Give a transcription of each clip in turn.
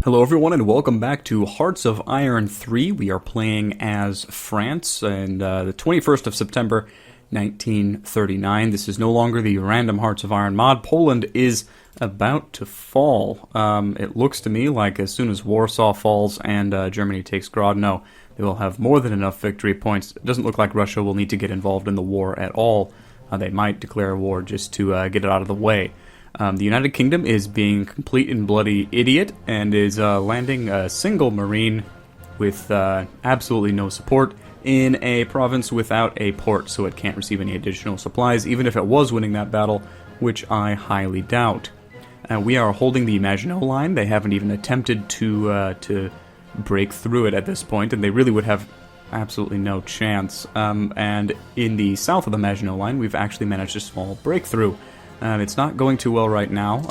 Hello everyone and welcome back to Hearts of Iron 3. We are playing as France and the 21st of September 1939. This is no longer the random Hearts of Iron mod. Poland is about to fall. It looks to me like as soon as Warsaw falls and Germany takes Grodno, they will have more than enough victory points. It doesn't look like Russia will need to get involved in the war at all. They might declare a war just to get it out of the way. The United Kingdom is being complete and bloody idiot and is landing a single Marine with absolutely no support in a province without a port, so it can't receive any additional supplies, even if it was winning that battle, which I highly doubt. We are holding the Maginot Line. They haven't even attempted to break through it at this point, and they really would have absolutely no chance. And in the south of the Maginot Line, we've actually managed a small breakthrough. It's not going too well right now.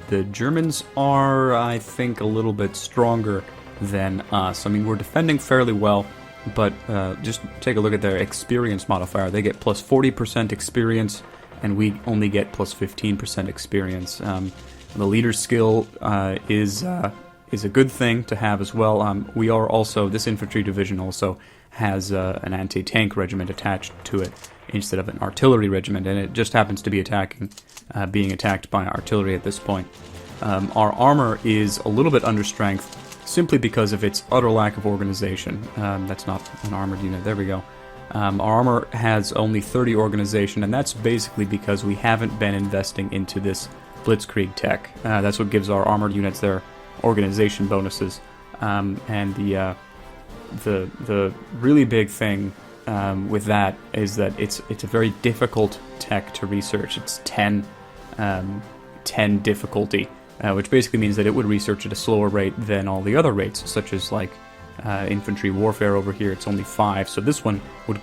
The Germans are, I think, a little bit stronger than us. I mean, we're defending fairly well, but just take a look at their experience modifier. They get plus 40% experience, and we only get plus 15% experience. The leader's skill is a good thing to have as well. We are also, this infantry division also has an anti-tank regiment attached to it instead of an artillery regiment, and it just happens to be being attacked by artillery at this point. Our armor is a little bit under strength simply because of its utter lack of organization. That's not an armored unit. There we go. Our armor has only 30 organization, and that's basically because we haven't been investing into this blitzkrieg tech. That's what gives our armored units their organization bonuses. And the really big thing with that is that it's a very difficult tech to research. It's 10 difficulty, which basically means that it would research at a slower rate than all the other rates, such as like infantry warfare over here. It's only 5, so this one would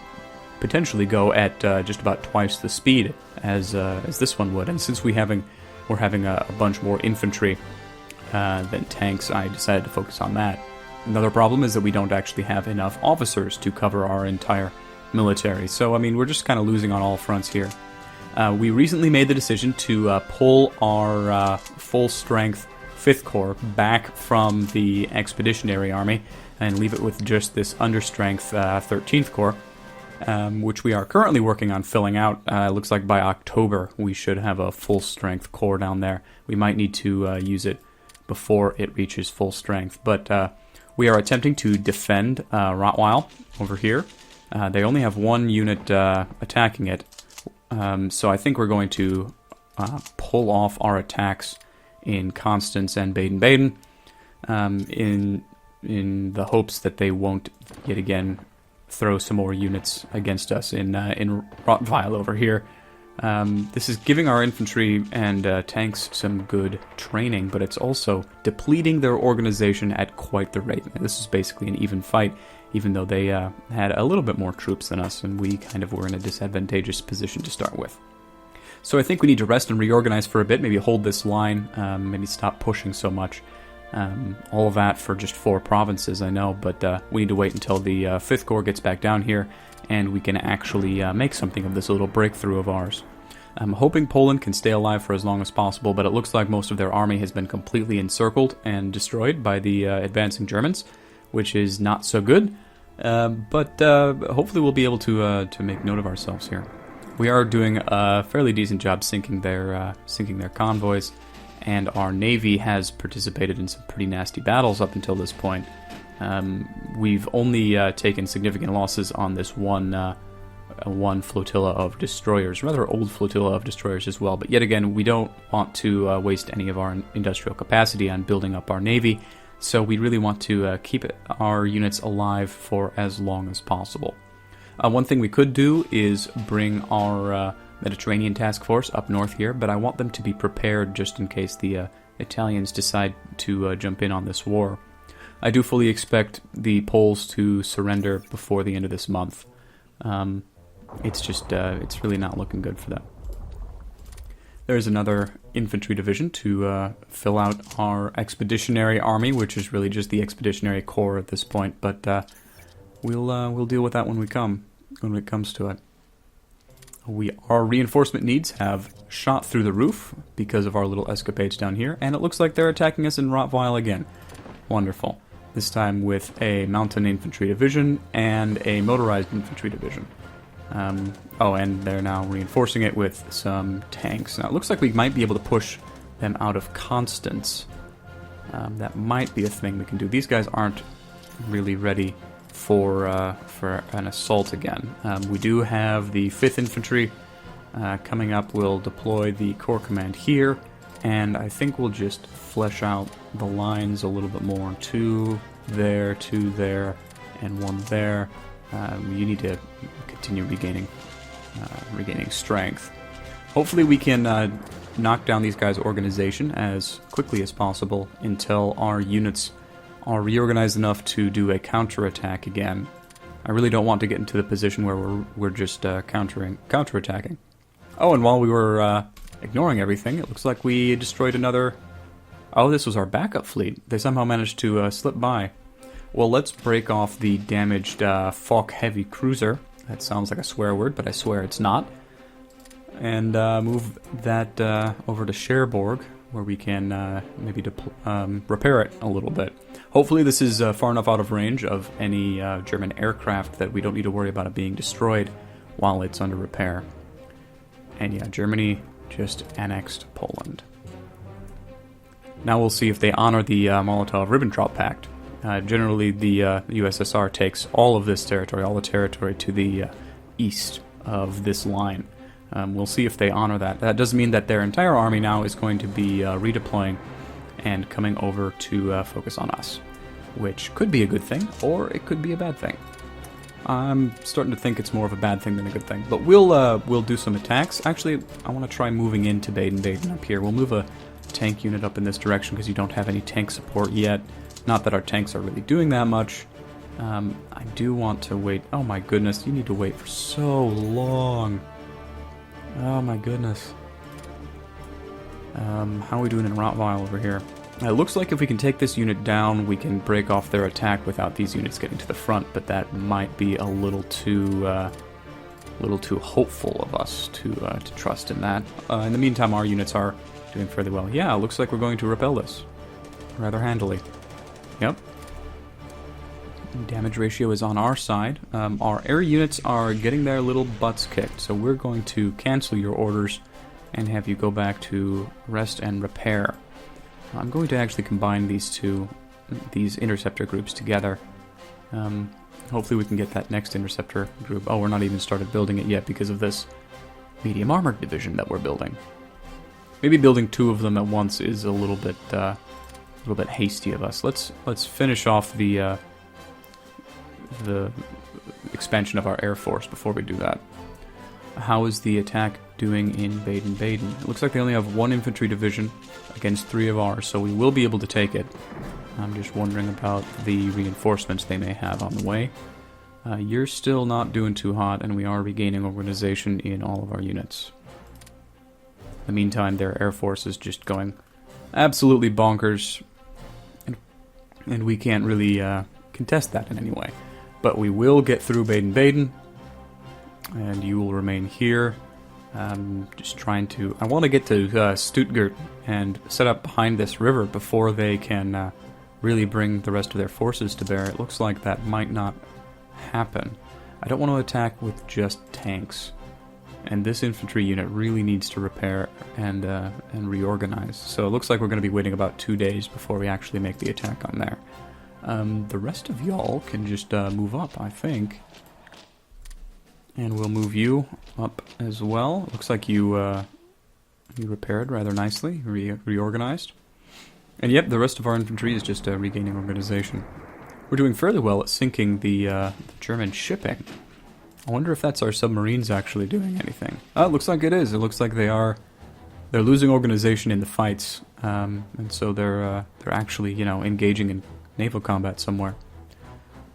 potentially go at just about twice the speed as this one would. And since we're having a bunch more infantry than tanks, I decided to focus on that. Another problem is that we don't actually have enough officers to cover our entire military. So, I mean, we're just kind of losing on all fronts here. We recently made the decision to pull our full-strength 5th Corps back from the Expeditionary Army and leave it with just this understrength 13th Corps, which we are currently working on filling out. It looks like by October we should have a full-strength corps down there. We might need to use it before it reaches full strength, but we are attempting to defend Rottweil over here. They only have one unit attacking it, so I think we're going to pull off our attacks in Constance and Baden-Baden in the hopes that they won't yet again throw some more units against us in Rottweil over here. This is giving our infantry and tanks some good training, but it's also depleting their organization at quite the rate. This is basically an even fight, even though they had a little bit more troops than us, and we kind of were in a disadvantageous position to start with. So I think we need to rest and reorganize for a bit, maybe hold this line, maybe stop pushing so much. All of that for just 4 provinces, I know, but we need to wait until the 5th Corps gets back down here, and we can actually make something of this little breakthrough of ours. I'm hoping Poland can stay alive for as long as possible, but it looks like most of their army has been completely encircled and destroyed by the advancing Germans, which is not so good, but hopefully we'll be able to make note of ourselves here. We are doing a fairly decent job sinking their convoys, and our navy has participated in some pretty nasty battles up until this point. We've only taken significant losses on this one flotilla of destroyers, rather old flotilla of destroyers as well, but yet again, we don't want to waste any of our industrial capacity on building up our navy, so we really want to keep our units alive for as long as possible. One thing we could do is bring our Mediterranean task force up north here, but I want them to be prepared just in case the Italians decide to jump in on this war. I do fully expect the Poles to surrender before the end of this month. It's really not looking good for them. There's another infantry division to fill out our expeditionary army, which is really just the expeditionary corps at this point, but we'll deal with that when it comes to it. Our reinforcement needs have shot through the roof because of our little escapades down here, and it looks like they're attacking us in Rottweil again. Wonderful. This time with a mountain infantry division and a motorized infantry division. Oh, and they're now reinforcing it with some tanks. Now, it looks like we might be able to push them out of Constance. That might be a thing we can do. These guys aren't really ready for an assault again. We do have the 5th Infantry coming up. We'll deploy the Corps Command here, and I think we'll just flesh out the lines a little bit more. 2 there, and 1 there. You need to continue regaining strength. Hopefully we can knock down these guys' organization as quickly as possible until our units are reorganized enough to do a counterattack again. I really don't want to get into the position where we're just counterattacking. Oh, and while we were ignoring everything, it looks like we destroyed another... Oh, this was our backup fleet. They somehow managed to slip by. Well, let's break off the damaged Falk Heavy Cruiser. That sounds like a swear word, but I swear it's not. And move that over to Cherbourg, where we can maybe repair it a little bit. Hopefully this is far enough out of range of any German aircraft that we don't need to worry about it being destroyed while it's under repair. And yeah, Germany just annexed Poland. Now we'll see if they honor the Molotov-Ribbentrop Pact. Generally, the USSR takes all of this territory, all the territory to the east of this line. We'll see if they honor that. That does mean that their entire army now is going to be redeploying and coming over to focus on us, which could be a good thing, or it could be a bad thing. I'm starting to think it's more of a bad thing than a good thing, but we'll do some attacks. Actually, I want to try moving into Baden-Baden up here. We'll move a tank unit up in this direction because you don't have any tank support yet. Not that our tanks are really doing that much. I do want to wait. Oh my goodness, you need to wait for so long. Oh my goodness. How are we doing in Rottweil over here? It looks like if we can take this unit down, we can break off their attack without these units getting to the front, but that might be a little too hopeful of us to trust in that. In the meantime, our units are doing fairly well. Yeah, it looks like we're going to repel this rather handily. Yep. Damage ratio is on our side. Our air units are getting their little butts kicked, so we're going to cancel your orders and have you go back to rest and repair. I'm going to actually combine these interceptor groups together. Hopefully we can get that next interceptor group. Oh, we're not even started building it yet because of this medium armored division that we're building. Maybe building 2 of them at once is a little bit hasty of us. Let's finish off the expansion of our air force before we do that. How is the attack doing in Baden-Baden? It looks like they only have 1 infantry division against 3 of ours, so we will be able to take it. I'm just wondering about the reinforcements they may have on the way. You're still not doing too hot, and we are regaining organization in all of our units. In the meantime, their air force is just going absolutely bonkers, and we can't really contest that in any way. But we will get through Baden-Baden, and you will remain here. Just trying to... I want to get to Stuttgart and set up behind this river before they can really bring the rest of their forces to bear. It looks like that might not happen. I don't want to attack with just tanks. And this infantry unit really needs to repair and reorganize. So it looks like we're going to be waiting about 2 days before we actually make the attack on there. The rest of y'all can just move up, I think. And we'll move you up as well. Looks like you repaired rather nicely, reorganized. And yep, the rest of our infantry is just regaining organization. We're doing fairly well at sinking the German shipping. I wonder if that's our submarines actually doing anything. Oh, it looks like it is. It looks like they're losing organization in the fights, and so they're actually, engaging in naval combat somewhere.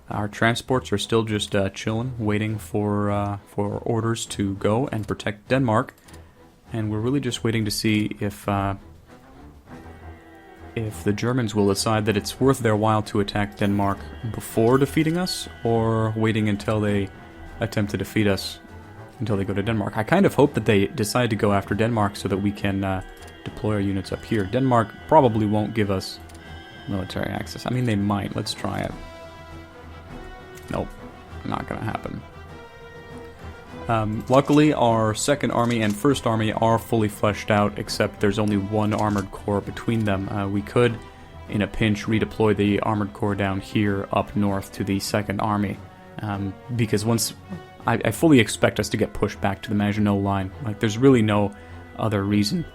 Our transports are still just chilling, waiting for orders to go and protect Denmark, and we're really just waiting to see if the Germans will decide that it's worth their while to attack Denmark before defeating us, or waiting until they attempt to defeat us until they go to Denmark. I kind of hope that they decide to go after Denmark so that we can deploy our units up here. Denmark probably won't give us military access. I mean, they might. Let's try it. Nope. Not gonna happen. Luckily, our 2nd Army and 1st Army are fully fleshed out, except there's only one Armored Corps between them. We could, in a pinch, redeploy the Armored Corps down here up north to the 2nd Army. Because once... I fully expect us to get pushed back to the Maginot Line. Like, there's really no other reason.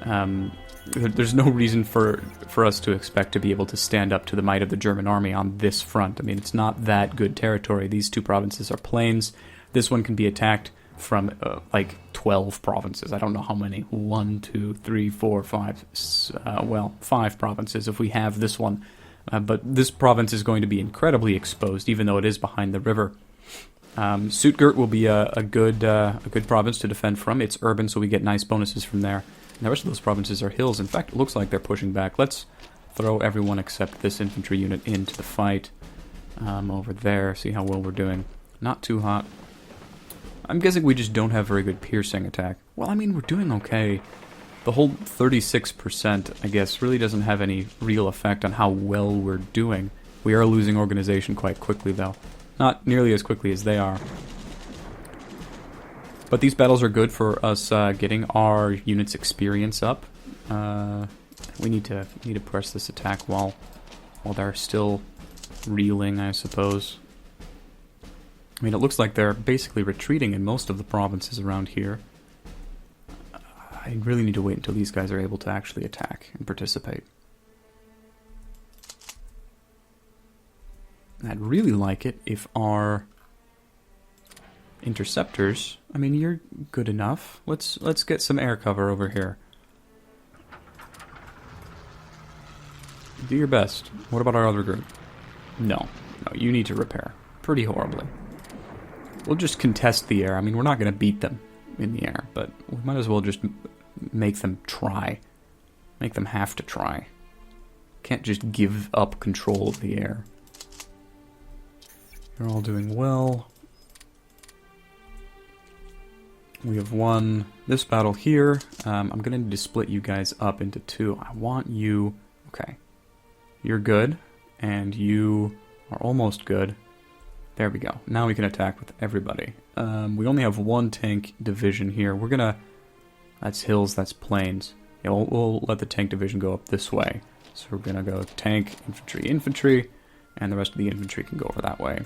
There's no reason for us to expect to be able to stand up to the might of the German army on this front. I mean, it's not that good territory. These two provinces are plains. This one can be attacked from, like, 12 provinces. I don't know how many. 1, 2, 3, 4, 5. 5 provinces if we have this one. But this province is going to be incredibly exposed, even though it is behind the river. Stuttgart will be a good province to defend from. It's urban, so we get nice bonuses from there. And the rest of those provinces are hills. In fact, it looks like they're pushing back. Let's throw everyone except this infantry unit into the fight over there. See how well we're doing. Not too hot. I'm guessing we just don't have very good piercing attack. Well, I mean, we're doing okay. The whole 36%, I guess, really doesn't have any real effect on how well we're doing. We are losing organization quite quickly, though. Not nearly as quickly as they are. But these battles are good for us getting our units' experience up. We need to press this attack while they're still reeling, I suppose. I mean, it looks like they're basically retreating in most of the provinces around here. I really need to wait until these guys are able to actually attack and participate. I'd really like it if our interceptors... I mean, you're good enough. Let's get some air cover over here. Do your best. What about our other group? No, you need to repair. Pretty horribly. We'll just contest the air. I mean, we're not going to beat them in the air, but we might as well just make them try. Make them have to try. Can't just give up control of the air. You're all doing well. We have won this battle here. I'm going to need to split you guys up into two. I want you... Okay. You're good, and you are almost good. There we go. Now we can attack with everybody. We only have one tank division here. We're gonna... That's hills, that's plains. Yeah, we'll let the tank division go up this way. So we're gonna go tank, infantry, and the rest of the infantry can go over that way.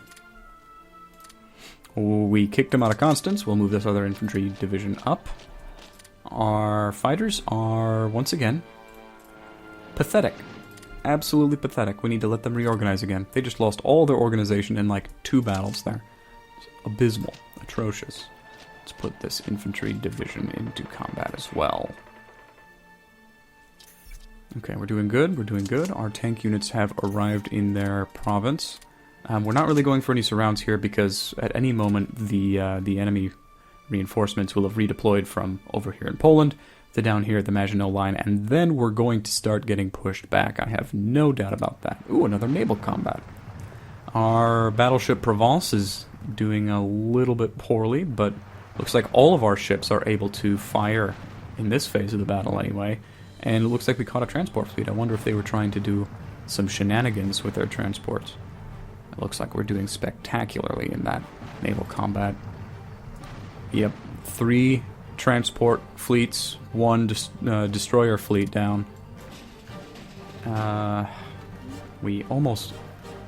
We kicked them out of Constance. We'll move this other infantry division up. Our fighters are, once again, pathetic. Absolutely pathetic. We need to let them reorganize again. They just lost all their organization in like 2 battles there. It's abysmal. Atrocious. Let's put this infantry division into combat as well. Okay, we're doing good. We're doing good. Our tank units have arrived in their province. We're not really going for any surrounds here because at any moment the enemy reinforcements will have redeployed from over here in Poland to down here at the Maginot Line, and then we're going to start getting pushed back. I have no doubt about that. Ooh, another naval combat. Our battleship Provence is doing a little bit poorly, but looks like all of our ships are able to fire in this phase of the battle anyway, and it looks like we caught a transport fleet. I wonder if they were trying to do some shenanigans with their transports. It looks like we're doing spectacularly in that naval combat. Yep, 3 transport fleets, 1 destroyer fleet down. We almost...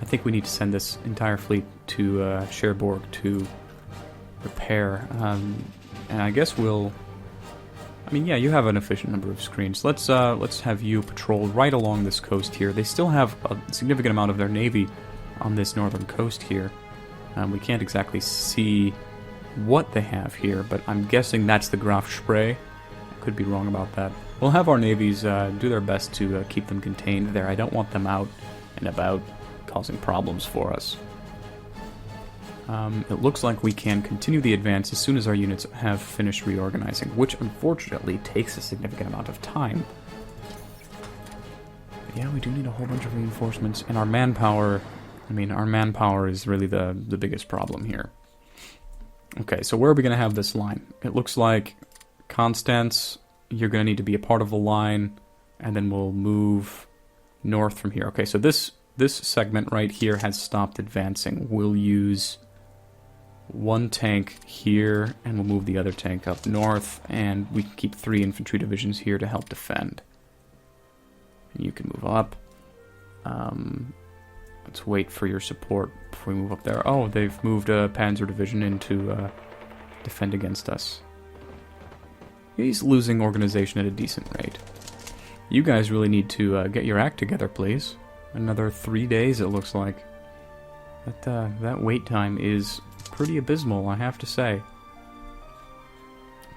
I think we need to send this entire fleet to Cherbourg to repair. And I guess we'll... I mean, yeah, you have an efficient number of screens. Let's have you patrol right along this coast here. They still have a significant amount of their navy on this northern coast here. We can't exactly see what they have here, but I'm guessing that's the Graf Spree. I could be wrong about that. We'll have our navies do their best to keep them contained there. I don't want them out and about causing problems for us. It looks like we can continue the advance as soon as our units have finished reorganizing, which unfortunately takes a significant amount of time. But yeah, we do need a whole bunch of reinforcements, and our manpower... I mean, our manpower is really the biggest problem here. Okay, so where are we going to have this line? It looks like Constance, you're going to need to be a part of the line, and then we'll move north from here. Okay, so this segment right here has stopped advancing. We'll use one tank here, and we'll move the other tank up north, and we can keep 3 infantry divisions here to help defend. You can move up. Let's wait for your support before we move up there. Oh, they've moved a Panzer division in to defend against us. He's losing organization at a decent rate. You guys really need to get your act together, please. Another 3 days, it looks like. That wait time is pretty abysmal, I have to say.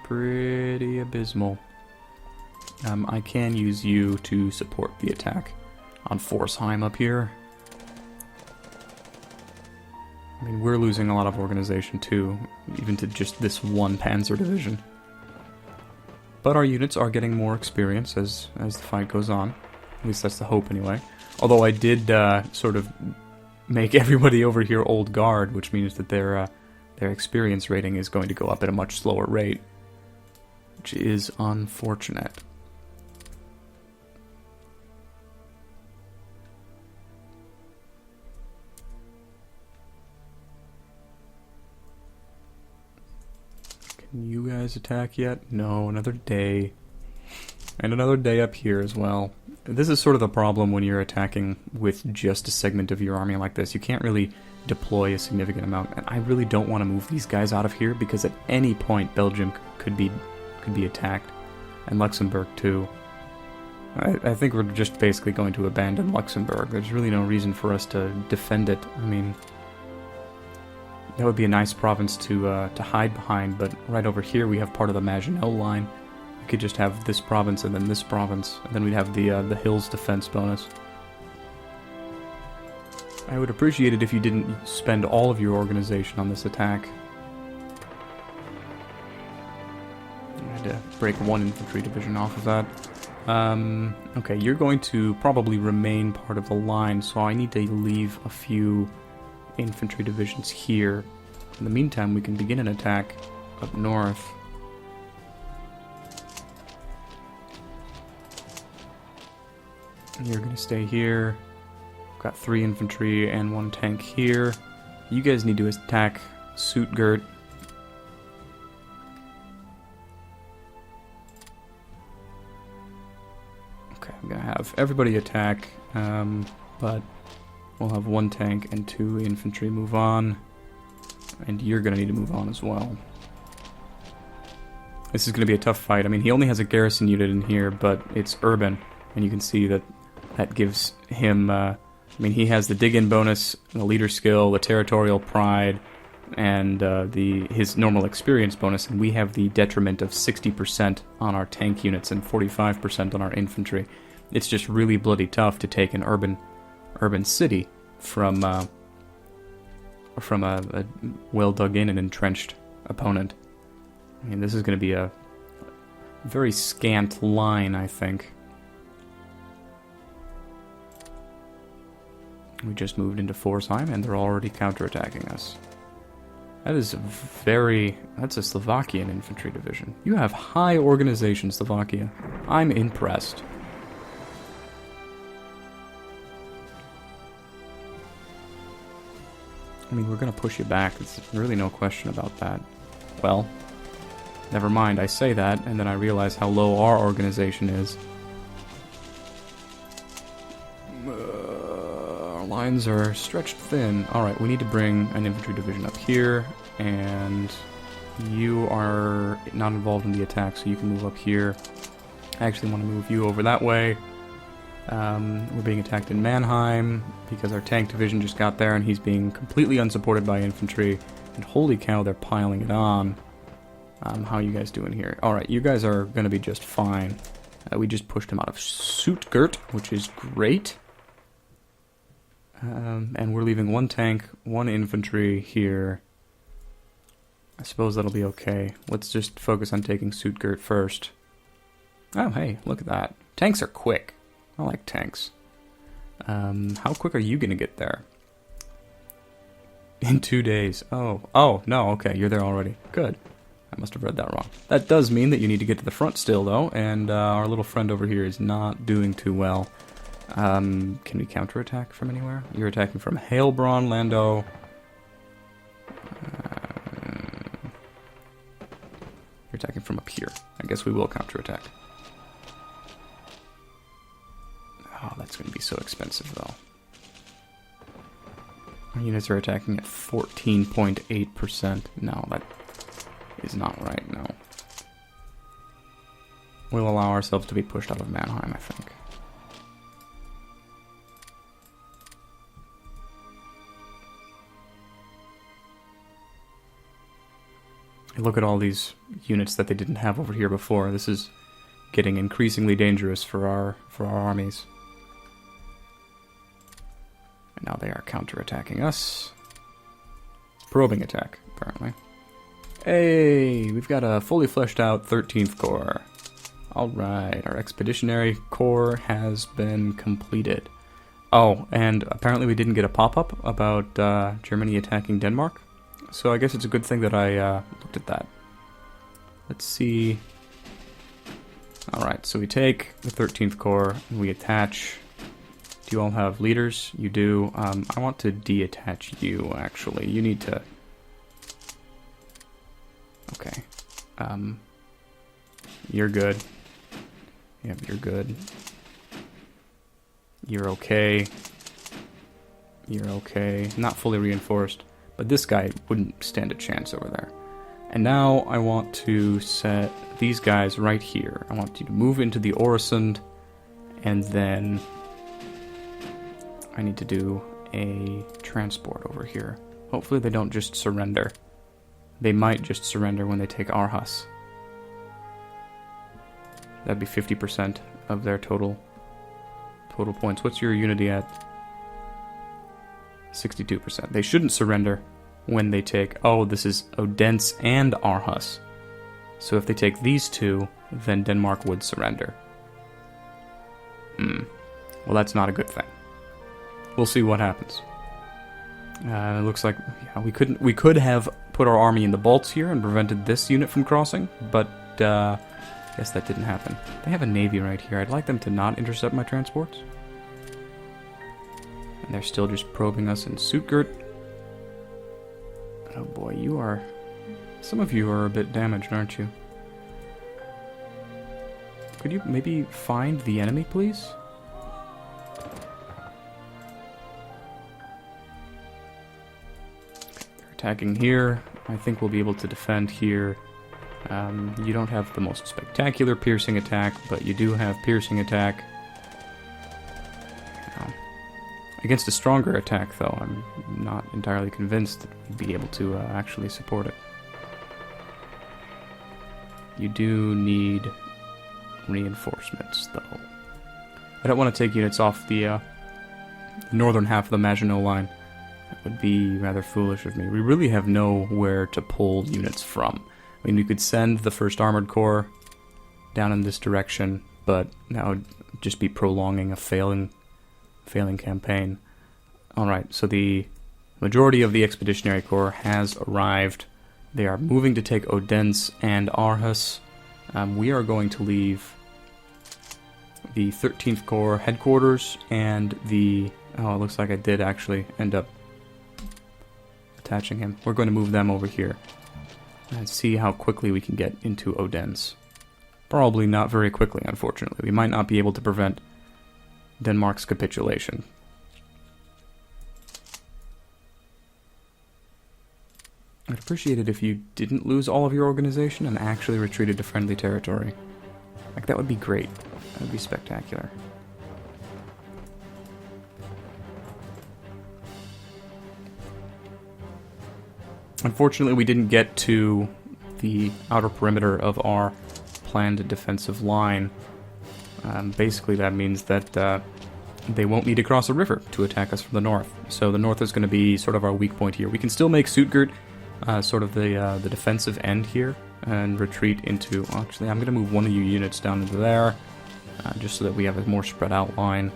Pretty abysmal. I can use you to support the attack on Forsheim up here. I mean, we're losing a lot of organization too, even to just this one Panzer division. But our units are getting more experience as the fight goes on. At least that's the hope anyway. Although I did sort of make everybody over here old guard, which means that their experience rating is going to go up at a much slower rate, which is unfortunate. Can you guys attack yet? No, another day. And another day up here as well. This is sort of the problem when you're attacking with just a segment of your army like this. You can't really deploy a significant amount. And I really don't want to move these guys out of here because at any point Belgium could be attacked. And Luxembourg too. I think we're just basically going to abandon Luxembourg. There's really no reason for us to defend it. I mean, that would be a nice province to hide behind, but right over here we have part of the Maginot Line. We could just have this province and then this province, and then we'd have the hills defense bonus. I would appreciate it if you didn't spend all of your organization on this attack. I had to break 1 infantry division off of that. Okay, you're going to probably remain part of the line, so I need to leave a few infantry divisions here. In the meantime, we can begin an attack up north. You're going to stay here. Got 3 infantry and 1 tank here. You guys need to attack Stuttgart. Okay, I'm going to have everybody attack, but we'll have 1 tank and 2 infantry move on. And you're going to need to move on as well. This is going to be a tough fight. I mean, he only has a garrison unit in here, but it's urban. And you can see that gives him... I mean, he has the dig-in bonus, the leader skill, the territorial pride, and his normal experience bonus. And we have the detriment of 60% on our tank units and 45% on our infantry. It's just really bloody tough to take an urban city from a well dug in and entrenched opponent. I mean, this is going to be a very scant line, I think. We just moved into Forsheim and they're already counterattacking us. That's a Slovakian infantry division. You have high organization, Slovakia. I'm impressed. I mean, we're going to push you back. There's really no question about that. Well, never mind. I say that, and then I realize how low our organization is. Our lines are stretched thin. Alright, we need to bring an infantry division up here, and you are not involved in the attack, so you can move up here. I actually want to move you over that way. We're being attacked in Mannheim because our tank division just got there and he's being completely unsupported by infantry. And holy cow, they're piling it on. How are you guys doing here? Alright, you guys are going to be just fine. We just pushed him out of Stuttgart, which is great. And we're leaving 1 tank, 1 infantry here. I suppose that'll be okay. Let's just focus on taking Stuttgart first. Oh, hey, look at that. Tanks are quick. I like tanks. How quick are you going to get there? In 2 days. Oh, no, okay, you're there already. Good. I must have read that wrong. That does mean that you need to get to the front still, though, and our little friend over here is not doing too well. Can we counterattack from anywhere? You're attacking from Heilbronn, Lando. You're attacking from up here. I guess we will counterattack. Oh, that's going to be so expensive, though. Our units are attacking at 14.8%. No, that is not right, no. We'll allow ourselves to be pushed out of Mannheim, I think. Look at all these units that they didn't have over here before. This is getting increasingly dangerous for our armies. And now they are counterattacking us. Probing attack, apparently. Hey, we've got a fully fleshed out 13th Corps. Alright, our Expeditionary Corps has been completed. Oh, and apparently we didn't get a pop-up about Germany attacking Denmark. So I guess it's a good thing that I looked at that. Let's see. Alright, so we take the 13th Corps and we attach. Do you all have leaders? You do. I want to detach you, actually. You need to... Okay. You're good. Yep, you're good. You're okay. You're okay. Not fully reinforced. But this guy wouldn't stand a chance over there. And now I want to set these guys right here. I want you to move into the Oresund, and then I need to do a transport over here. Hopefully they don't just surrender. They might just surrender when they take Aarhus. That'd be 50% of their total points. What's your unity at? 62%. They shouldn't surrender when they take... Oh, this is Odense and Aarhus. So if they take these two, then Denmark would surrender. Well, that's not a good thing. We'll see what happens. It looks like we could have put our army in the Balts here and prevented this unit from crossing, but I guess that didn't happen. They have a navy right here. I'd like them to not intercept my transports. And they're still just probing us in Stuttgart. Oh boy, you are... Some of you are a bit damaged, aren't you? Could you maybe find the enemy, please? They're attacking here. I think we'll be able to defend here. You don't have the most spectacular piercing attack, but you do have piercing attack. Against a stronger attack, though, I'm not entirely convinced that we'd be able to actually support it. You do need reinforcements, though. I don't want to take units off the northern half of the Maginot Line. That would be rather foolish of me. We really have nowhere to pull units from. I mean, we could send the 1st Armored Corps down in this direction, but that would just be prolonging a failing campaign. Alright, so the majority of the Expeditionary Corps has arrived. They are moving to take Odense and Aarhus. We are going to leave the 13th Corps headquarters and the... Oh, it looks like I did actually end up attaching him. We're going to move them over here and see how quickly we can get into Odense. Probably not very quickly, unfortunately. We might not be able to prevent Denmark's capitulation. I'd appreciate it if you didn't lose all of your organization and actually retreated to friendly territory. Like, that would be great. That would be spectacular. Unfortunately, we didn't get to the outer perimeter of our planned defensive line. Basically, that means that they won't need to cross a river to attack us from the north. So the north is going to be sort of our weak point here. We can still make Stuttgart sort of the defensive end here and retreat into... Actually, I'm going to move one of your units down into there just so that we have a more spread out line.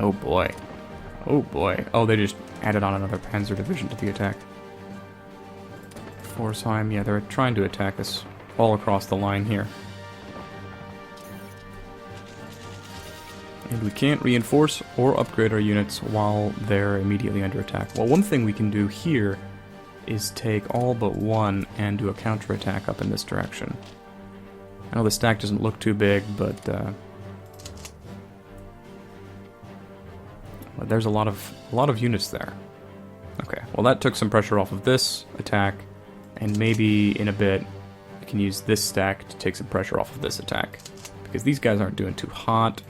Oh boy. Oh boy. Oh, they just added on another panzer division to the attack. Forsheim, yeah, they're trying to attack us all across the line here. And we can't reinforce or upgrade our units while they're immediately under attack. Well, one thing we can do here is take all but one and do a counterattack up in this direction. I know the stack doesn't look too big, but there's a lot of units there. Okay, well that took some pressure off of this attack, and maybe in a bit we can use this stack to take some pressure off of this attack, because these guys aren't doing too hot.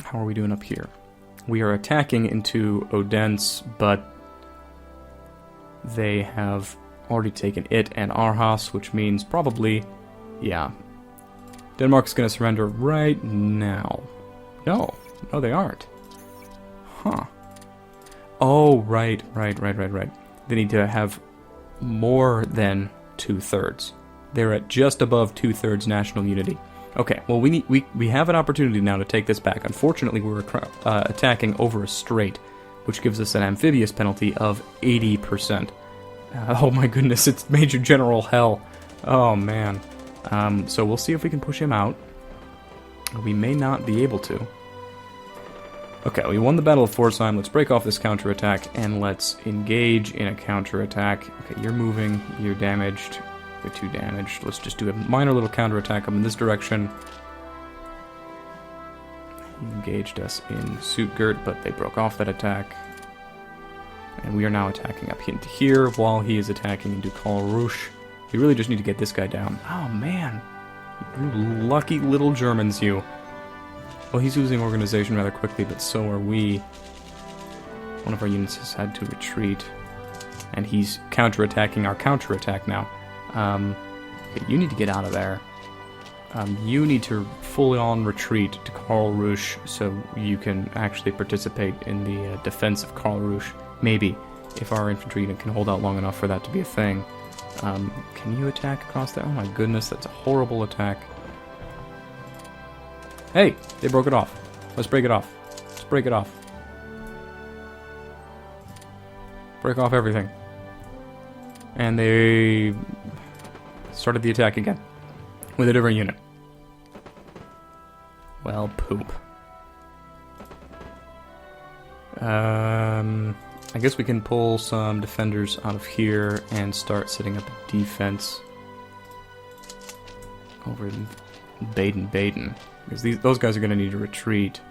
How are we doing up here? We are attacking into Odense, but they have already taken it and Aarhus, which means probably, yeah, Denmark's going to surrender right now. No, they aren't. Huh. Oh, right. They need to have more than 2/3. They're at just above 2/3 national unity. Okay, well we have an opportunity now to take this back. Unfortunately, we're attacking over a strait, which gives us an amphibious penalty of 80%. Oh my goodness, it's Major General Hell. Oh man. So we'll see if we can push him out. We may not be able to. Okay, we won the Battle of Pforzheim. Let's break off this counterattack and let's engage in a counterattack. Okay, you're moving, you're damaged. You're too damaged. Let's just do a minor little counterattack up in this direction. He engaged us in Stuttgart, but they broke off that attack. And we are now attacking up into here while he is attacking into Karlsruhe. We really just need to get this guy down. Oh man, you lucky little Germans, you. Well, he's losing organization rather quickly, but so are we. One of our units has had to retreat, and he's counterattacking our counterattack now. Okay, you need to get out of there. You need to full-on retreat to Karlsruhe so you can actually participate in the defense of Karlsruhe. Maybe, if our infantry can hold out long enough for that to be a thing. Can you attack across there? Oh my goodness, that's a horrible attack. Hey, they broke it off. Let's break it off. Let's break it off. Break off everything. And they started the attack again with a different unit. Well, poop. I guess we can pull some defenders out of here and start setting up a defense over in Baden. Because those guys are going to need to retreat.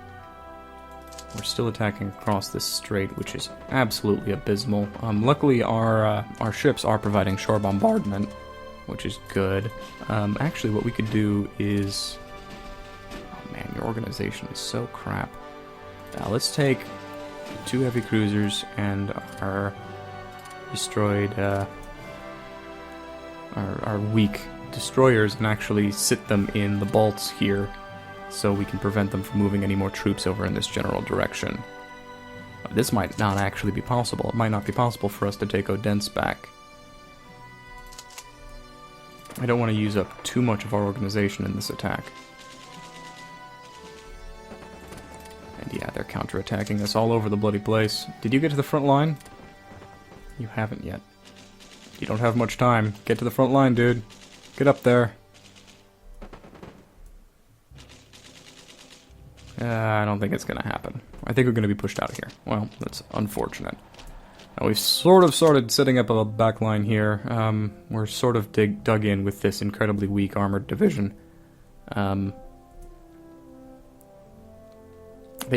We're still attacking across this strait, which is absolutely abysmal. Luckily, our ships are providing shore bombardment, which is good. Actually, what we could do is... Oh man, your organization is so crap. Let's take 2 heavy cruisers and our destroyed... our weak destroyers and actually sit them in the Balts here, so we can prevent them from moving any more troops over in this general direction. This might not actually be possible. It might not be possible for us to take Odense back. I don't want to use up too much of our organization in this attack. And yeah, they're counterattacking us all over the bloody place. Did you get to the front line? You haven't yet. You don't have much time. Get to the front line, dude. Get up there. I don't think it's going to happen. I think we're going to be pushed out of here. Well, that's unfortunate. Now, we've sort of started setting up a backline here. We're sort of dug in with this incredibly weak armored division. They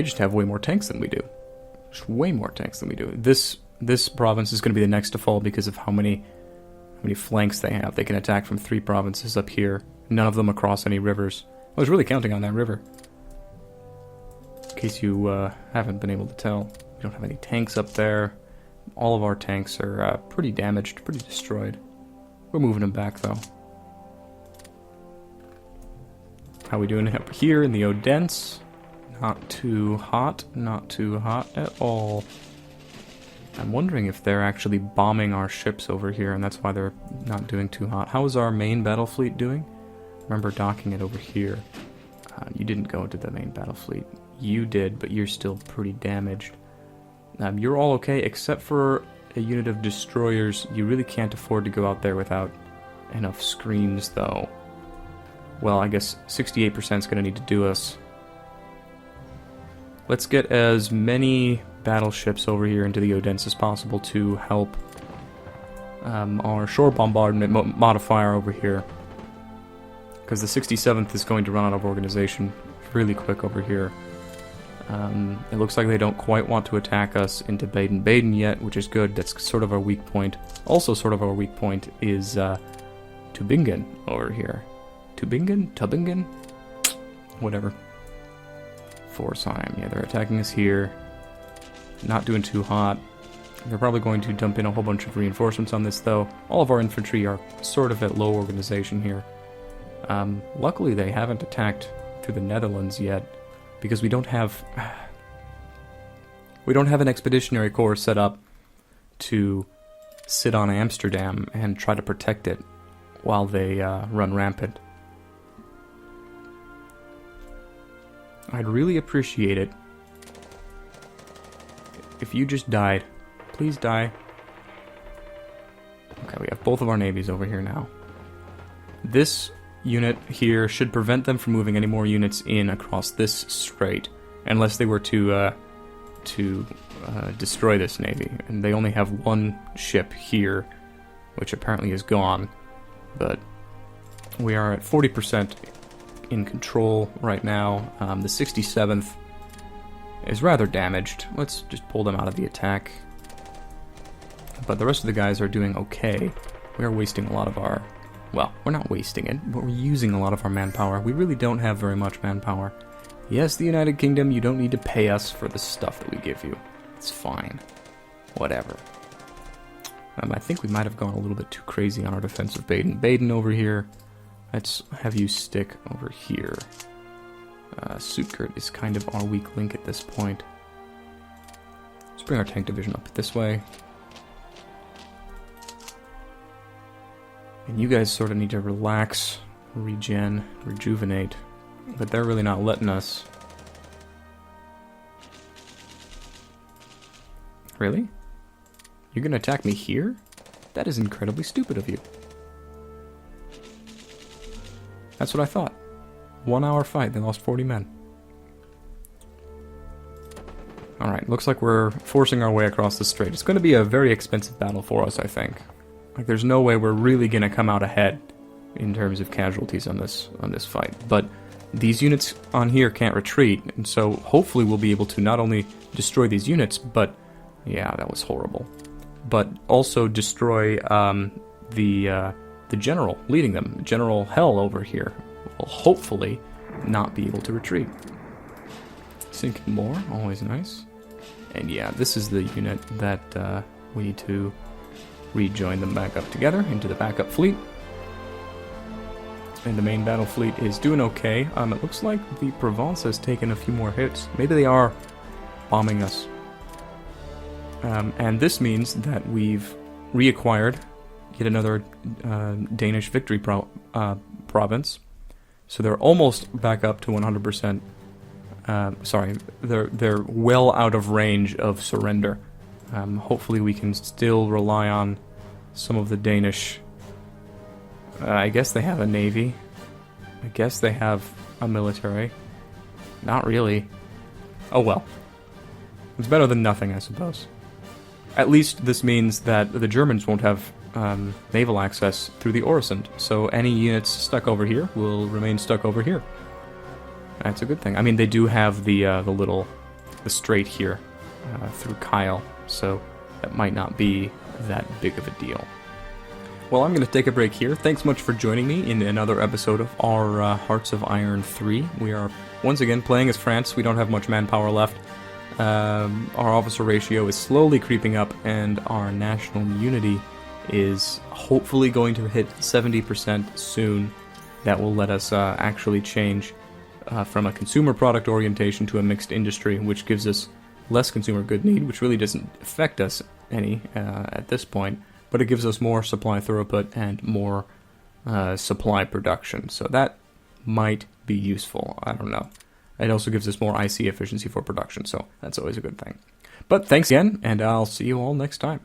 just have way more tanks than we do. Just way more tanks than we do. This province is going to be the next to fall because of how many flanks they have. They can attack from 3 provinces up here. None of them across any rivers. I was really counting on that river. In case you haven't been able to tell, we don't have any tanks up there. All of our tanks are pretty damaged, pretty destroyed. We're moving them back, though. How we doing up here in the Odense? Not too hot. Not too hot at all. I'm wondering if they're actually bombing our ships over here, and that's why they're not doing too hot. How is our main battle fleet doing? Remember docking it over here. You didn't go to the main battle fleet. You did, but you're still pretty damaged. You're all okay, except for a unit of destroyers. You really can't afford to go out there without enough screens, though. Well, I guess 68% is going to need to do us. Let's get as many battleships over here into the Odense as possible to help our shore bombardment modifier over here. Because the 67th is going to run out of organization really quick over here. It looks like they don't quite want to attack us into Baden-Baden yet, which is good. That's sort of our weak point. Also sort of our weak point is Tübingen over here. Tübingen? Whatever. Forsheim. Yeah, they're attacking us here. Not doing too hot. They're probably going to dump in a whole bunch of reinforcements on this, though. All of our infantry are sort of at low organization here. Luckily, they haven't attacked through the Netherlands yet, because we don't have an expeditionary corps set up to sit on Amsterdam and try to protect it while they run rampant. I'd really appreciate it if you just died. Please die. Okay, we have both of our navies over here now. This unit here should prevent them from moving any more units in across this strait, unless they were to destroy this navy. And they only have one ship here, which apparently is gone. But we are at 40% in control right now. The 67th is rather damaged. Let's just pull them out of the attack. But the rest of the guys are doing okay. We are wasting a lot of our... Well, we're not wasting it, but we're using a lot of our manpower. We really don't have very much manpower. Yes, the United Kingdom, you don't need to pay us for the stuff that we give you. It's fine. Whatever. I think we might have gone a little bit too crazy on our defense of Baden over here. Let's have you stick over here. Stuttgart is kind of our weak link at this point. Let's bring our tank division up this way. And you guys sort of need to relax, rejuvenate. But they're really not letting us. Really? You're gonna attack me here? That is incredibly stupid of you. That's what I thought. 1 hour fight, they lost 40 men. Alright, looks like we're forcing our way across the strait. It's going to be a very expensive battle for us, I think. Like, there's no way we're really going to come out ahead in terms of casualties on this fight. But these units on here can't retreat, and so hopefully we'll be able to not only destroy these units, but... Yeah, that was horrible. But also destroy the general leading them. General Hell over here will hopefully not be able to retreat. Sinking more, always nice. And yeah, this is the unit that we need to rejoin them back up together into the backup fleet. And the main battle fleet is doing okay. It looks like the Provence has taken a few more hits. Maybe they are bombing us. And this means that we've reacquired yet another Danish victory province. So they're almost back up to 100%. Sorry, they're well out of range of surrender. Hopefully we can still rely on some of the Danish... I guess they have a navy. I guess they have a military. Not really. Oh well. It's better than nothing, I suppose. At least this means that the Germans won't have naval access through the Øresund, so any units stuck over here will remain stuck over here. That's a good thing. I mean, they do have the strait here through Kiel, so that might not be that big of a deal. Well, I'm going to take a break here. Thanks much for joining me in another episode of our Hearts of Iron 3. We are once again playing as France. We don't have much manpower left. Our officer ratio is slowly creeping up, and our national unity is hopefully going to hit 70% soon. That will let us actually change from a consumer product orientation to a mixed industry, which gives us less consumer good need, which really doesn't affect us any at this point, but it gives us more supply throughput and more supply production. So that might be useful. I don't know. It also gives us more IC efficiency for production, so that's always a good thing. But thanks again, and I'll see you all next time.